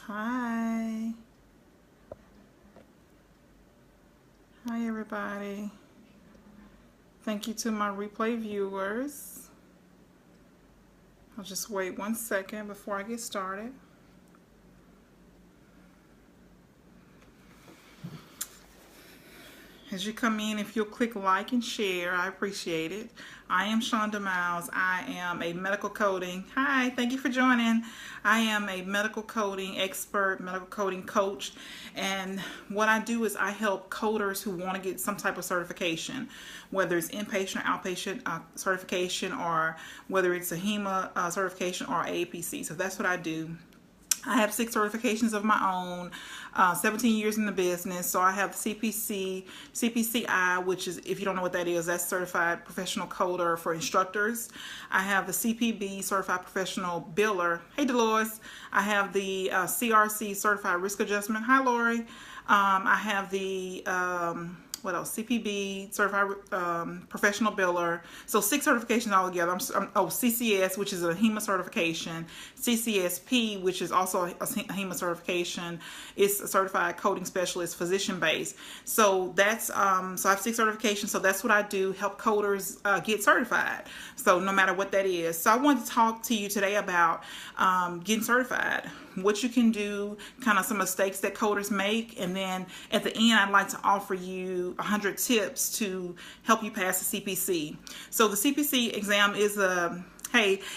Hi. Hi, everybody. Thank you to my replay viewers. I'll just wait 1 second before I get started. As you come in, if you'll click like and share, I appreciate it. I am Shonda Miles. I am a medical coding. Hi, thank you for joining. I am a medical coding expert, medical coding coach, and what I do is I help coders who want to get some type of certification, whether it's inpatient or outpatient certification, or whether it's a HEMA certification or APC. So that's what I do. I have 6 certifications of my own, 17 years in the business. So I have CPC, CPCI, which is, if you don't know what that is, that's Certified Professional Coder for instructors. I have the CPB, Certified Professional Biller. Hey, Dolores. I have the CRC, Certified Risk Adjustment. Hi, Lori. I have the... what else? CPB, Certified Professional Biller. So 6 certifications altogether. CCS, which is a HEMA certification. CCSP, which is also a HEMA certification. It's a Certified Coding Specialist, physician-based. So that's so I have 6 certifications. So that's what I do, help coders get certified. So no matter what that is. So I want to talk to you today about getting certified, what you can do, kind of some mistakes that coders make, and then at the end I'd like to offer you 100 tips to help you pass the CPC. So the CPC exam is an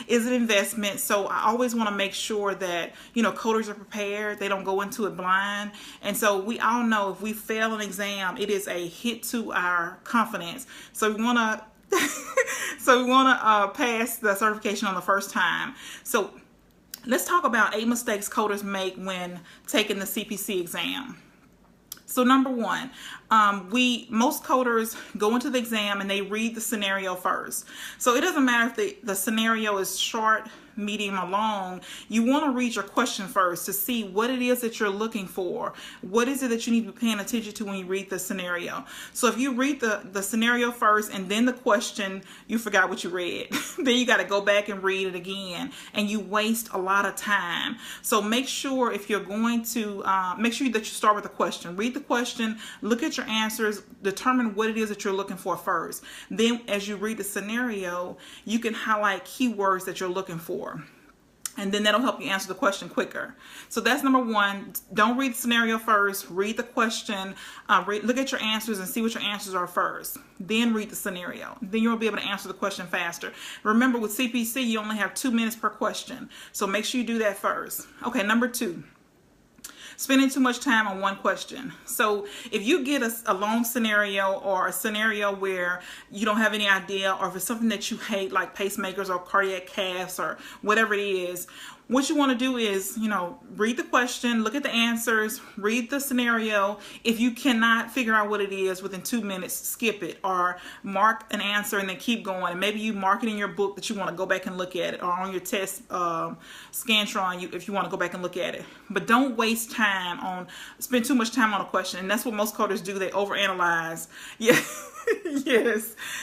investment. So I always want to make sure that, coders are prepared. They don't go into it blind. And so we all know if we fail an exam, it is a hit to our confidence. So we want to pass the certification on the first time. So let's talk about 8 mistakes coders make when taking the CPC exam. So number 1, most coders go into the exam and they read the scenario first. So it doesn't matter if the scenario is short, medium, or long. You want to read your question first to see what it is that you're looking for. What is it that you need to be paying attention to when you read the scenario? So if you read the scenario first and then the question, you forgot what you read. Then you got to go back and read it again, and you waste a lot of time. So make sure if you're going to, make sure that you start with the question. Read the question, look at your answers, determine what it is that you're looking for first. Then as you read the scenario, you can highlight keywords that you're looking for. And then that'll help you answer the question quicker. So that's number 1. Don't read the scenario first. Read the question. Look at your answers and see what your answers are first. Then read the scenario. Then you'll be able to answer the question faster. Remember, with CPC, you only have 2 minutes per question. So make sure you do that first. Okay, number 2. Spending too much time on one question. So if you get a long scenario, or a scenario where you don't have any idea, or if it's something that you hate, like pacemakers or cardiac caths or whatever it is, what you want to do is, read the question, look at the answers, read the scenario. If you cannot figure out what it is within 2 minutes, skip it, or mark an answer and then keep going. And maybe you mark it in your book that you want to go back and look at it, or on your test Scantron if you want to go back and look at it. But don't waste time spend too much time on a question. And that's what most coders do. They overanalyze. Yeah.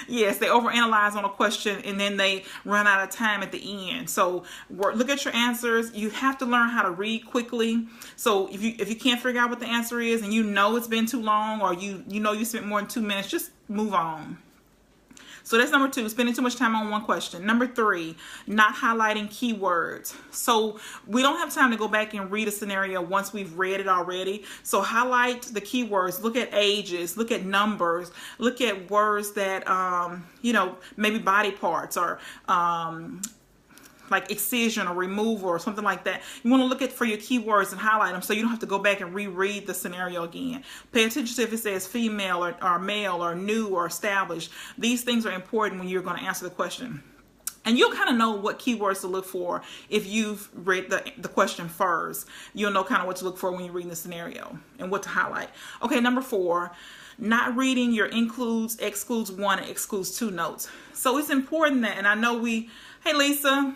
Yes, they overanalyze on a question, and then they run out of time at the end. So look at your answers. You have to learn how to read quickly. So if you can't figure out what the answer is, and it's been too long, or you spent more than 2 minutes, just move on. So that's number 2, spending too much time on one question. Number 3, not highlighting keywords. So we don't have time to go back and read a scenario once we've read it already. So highlight the keywords. Look at ages. Look at numbers. Look at words that, maybe body parts, or like excision or removal or something like that. You want to look for your keywords and highlight them, so you don't have to go back and reread the scenario again. Pay attention to if it says female or male or new or established. These things are important when you're going to answer the question. And you'll kind of know what keywords to look for if you've read the question first. You'll know kind of what to look for when you're reading the scenario and what to highlight. Okay, number 4. Not reading your includes, excludes 1, and excludes 2 notes. So it's important that, and I know hey Lisa,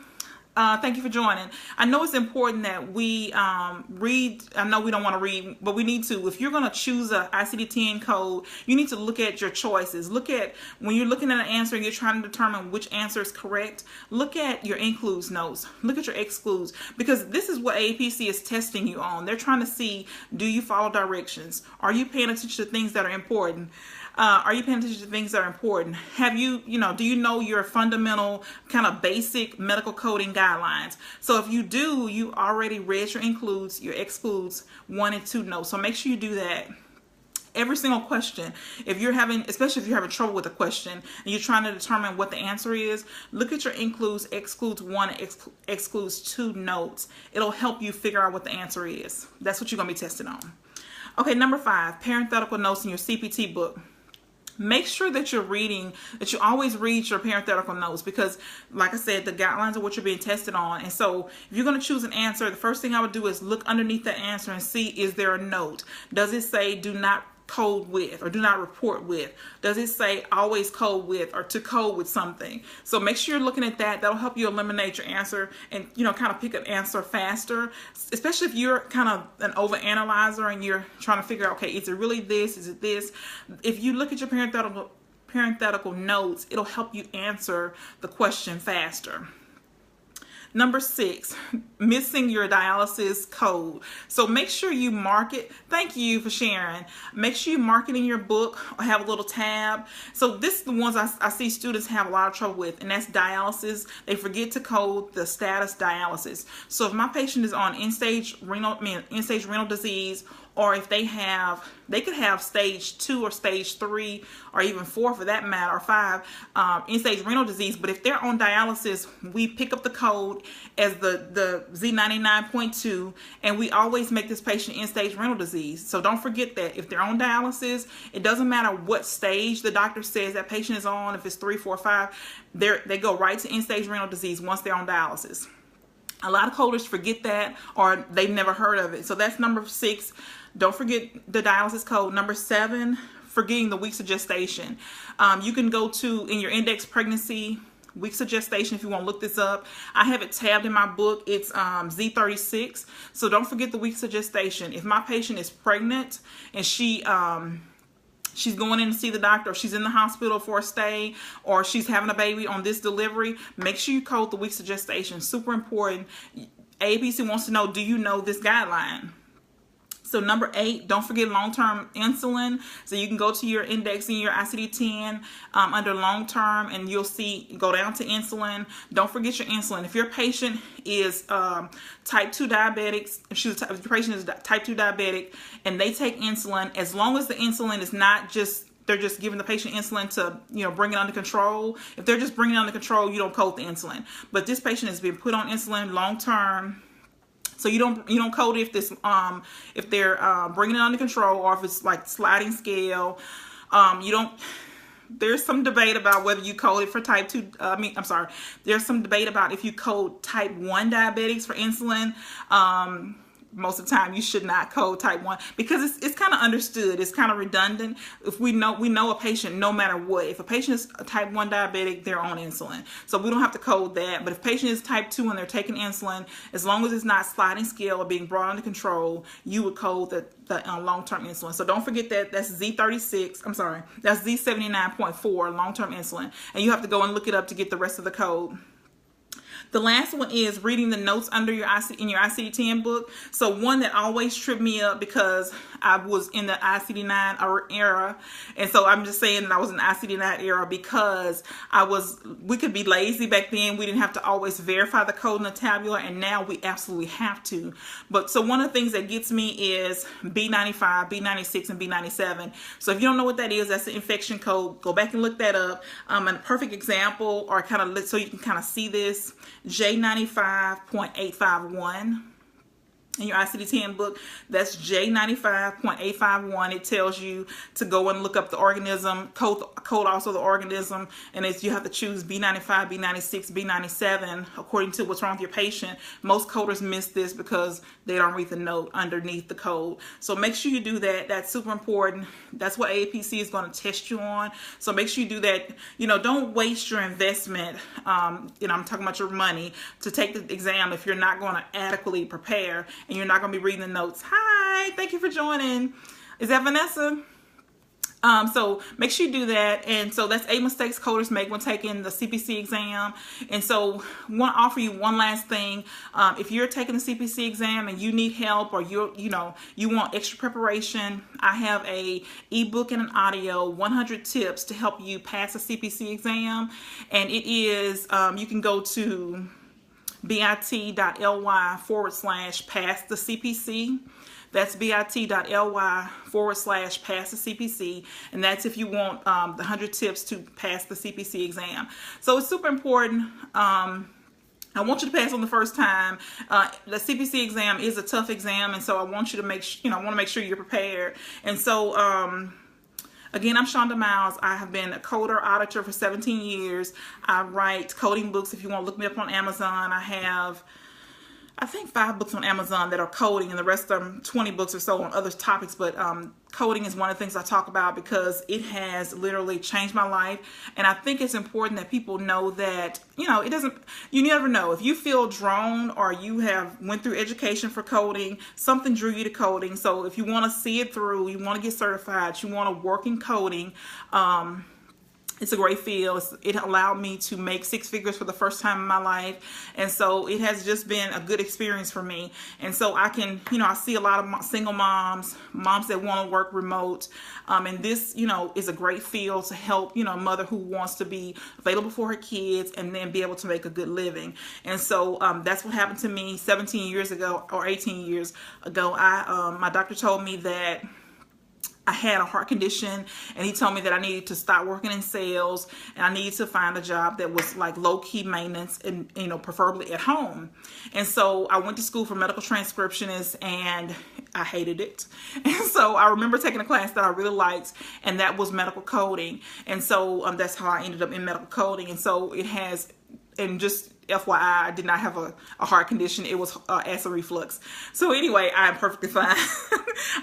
Thank you for joining. I know it's important that we read. I know we don't want to read, but we need to. If you're going to choose a ICD-10 code, you need to look at your choices. Look at, when you're looking at an answer and you're trying to determine which answer is correct, look at your includes notes. Look at your excludes, because this is what APC is testing you on. They're trying to see, do you follow directions? Are you paying attention to things that are important? Are you paying attention to things that are important? Have you, do you know your fundamental kind of basic medical coding guidelines? So if you do, you already read your includes, your excludes 1 and 2 notes. So make sure you do that. Every single question, if you're having, especially if you're having trouble with a question and you're trying to determine what the answer is, look at your includes, excludes 1, and excludes 2 notes. It'll help you figure out what the answer is. That's what you're going to be tested on. Okay, number 5, parenthetical notes in your CPT book. Make sure that you're reading, that you always read your parenthetical notes, because like I said, the guidelines are what you're being tested on. And so if you're going to choose an answer, the first thing I would do is look underneath the answer and see, is there a note? Does it say do not code with, or do not report with? Does it say always code with, or to code with something? So make sure you're looking at that. That'll help you eliminate your answer and, kind of pick an answer faster, especially if you're kind of an overanalyzer and you're trying to figure out, okay, is it really this? Is it this? If you look at your parenthetical notes, it'll help you answer the question faster. Number 6, missing your dialysis code. So make sure you mark it. Thank you for sharing. Make sure you mark it in your book or have a little tab. So this is the ones I see students have a lot of trouble with, and that's dialysis. They forget to code the status dialysis. So if my patient is on end-stage renal disease, or if they could have stage 2 or stage 3 or even 4 for that matter, or 5, end-stage renal disease. But if they're on dialysis, we pick up the code as the Z99.2, and we always make this patient end-stage renal disease. So don't forget that if they're on dialysis, it doesn't matter what stage the doctor says that patient is on. If it's 3, 4, 5, they go right to end-stage renal disease once they're on dialysis. A lot of coders forget that, or they've never heard of it. So that's number 6. Don't forget the dialysis code. Number 7, forgetting the weeks of gestation. You can go in your index pregnancy, weeks of gestation, if you want to look this up. I have it tabbed in my book. It's Z36. So don't forget the weeks of gestation. If my patient is pregnant and she's going in to see the doctor, or she's in the hospital for a stay, or she's having a baby on this delivery, make sure you code the weeks of gestation. Super important. APC wants to know, do you know this guideline? So number 8, don't forget long-term insulin. So you can go to your index in your ICD-10 under long-term, and you'll see, go down to insulin. Don't forget your insulin. If your patient is type 2 diabetics, if your patient is type 2 diabetic and they take insulin, as long as the insulin is not just, they're just giving the patient insulin to, bring it under control. If they're just bringing it under control, you don't code the insulin. But this patient has been put on insulin long-term. So you don't code if if they're bringing it under control, or if it's like sliding scale. There's some debate about whether you code it for type 2. There's some debate about if you code type 1 diabetics for insulin. Most of the time you should not code type 1, because it's kind of understood. It's kind of redundant. If we know a patient, no matter what, if a patient is a type 1 diabetic, they're on insulin. So we don't have to code that. But if a patient is type 2 and they're taking insulin, as long as it's not sliding scale or being brought under control, you would code the long-term insulin. So don't forget that. That's Z36. That's Z79.4 long-term insulin. And you have to go and look it up to get the rest of the code. The last one is reading the notes under in your ICD-10 book. So one that always tripped me up, because I was in the ICD-9 era, and so I'm just saying that I was in the ICD-9 era because we could be lazy back then. We didn't have to always verify the code in the tabular, and now we absolutely have to. But so one of the things that gets me is B95, B96, and B97. So if you don't know what that is, that's the infection code. Go back and look that up. And a perfect example, or kind of so you can kind of see this, J95.851. in your ICD-10 book, that's J95.851. It tells you to go and look up the organism, code also the organism, and you have to choose B95, B96, B97 according to what's wrong with your patient. Most coders miss this because they don't read the note underneath the code. So make sure you do that. That's super important. That's what AAPC is going to test you on. So make sure you do that. You know, don't waste your investment, you know, I'm talking about your money, to take the exam if you're not going to adequately prepare and you're not going to be reading the notes. Hi, thank you for joining. Is that Vanessa? So make sure you do that. And so that's 8 mistakes coders make when taking the CPC exam. And so I want to offer you one last thing. If you're taking the CPC exam and you need help, or you want extra preparation, I have a ebook and an audio, 100 tips to help you pass the CPC exam. And it is, you can go to bit.ly/pass the CPC. That's bit.ly/pass the CPC, and that's if you want the 100 tips to pass the CPC exam. So it's super important. I want you to pass on the first time. The CPC exam is a tough exam, and so I want you to make sure you're prepared. And so again, I'm Shonda Miles. I have been a coder auditor for 17 years. I write coding books. If you want to look me up on Amazon, I have, I think, 5 books on Amazon that are coding, and the rest of them, 20 books or so on other topics. But coding is one of the things I talk about because it has literally changed my life. And I think it's important that people know that, you know, you never know. If you feel drawn or you went through education for coding, something drew you to coding. So if you want to see it through, you want to get certified, you want to work in coding, it's a great field. It allowed me to make 6 figures for the first time in my life. And so it has just been a good experience for me. And so I can, I see a lot of single moms that want to work remote. And this, is a great field to help, a mother who wants to be available for her kids and then be able to make a good living. And so that's what happened to me 17 years ago or 18 years ago. My doctor told me that I had a heart condition, and he told me that I needed to stop working in sales, and I needed to find a job that was like low-key maintenance and, preferably at home. And so I went to school for medical transcriptionist, and I hated it. And so I remember taking a class that I really liked, and that was medical coding. And so that's how I ended up in medical coding. And so it has, and just FYI, I did not have a heart condition. It was acid reflux. So anyway, I'm perfectly fine.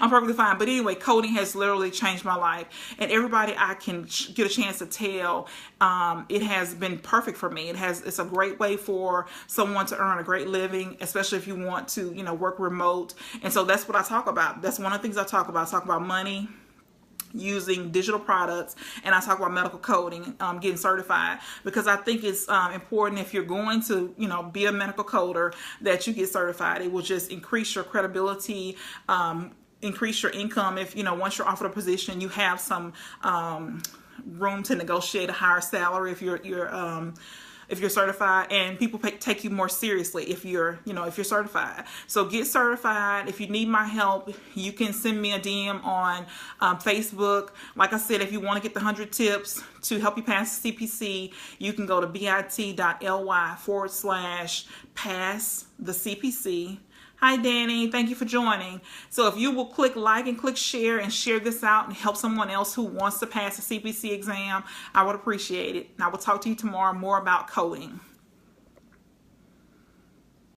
I'm perfectly fine. But anyway, coding has literally changed my life. And everybody I can get a chance to tell, it has been perfect for me. It's a great way for someone to earn a great living, especially if you want to, work remote. And so that's what I talk about. That's one of the things I talk about. I talk about money, using digital products, and I talk about medical coding, getting certified, because I think it's important if you're going to, be a medical coder, that you get certified. It will just increase your credibility, increase your income. If, once you're offered a position, you have some room to negotiate a higher salary if you're certified, and people take you more seriously if you're certified. So get certified. If you need my help, you can send me a DM on Facebook. Like I said, if you want to get the 100 tips to help you pass the CPC, you can go to bit.ly/pass the CPC. Hi, Danny. Thank you for joining. So if you will click like and click share and share this out and help someone else who wants to pass the CPC exam, I would appreciate it. And I will talk to you tomorrow more about coding.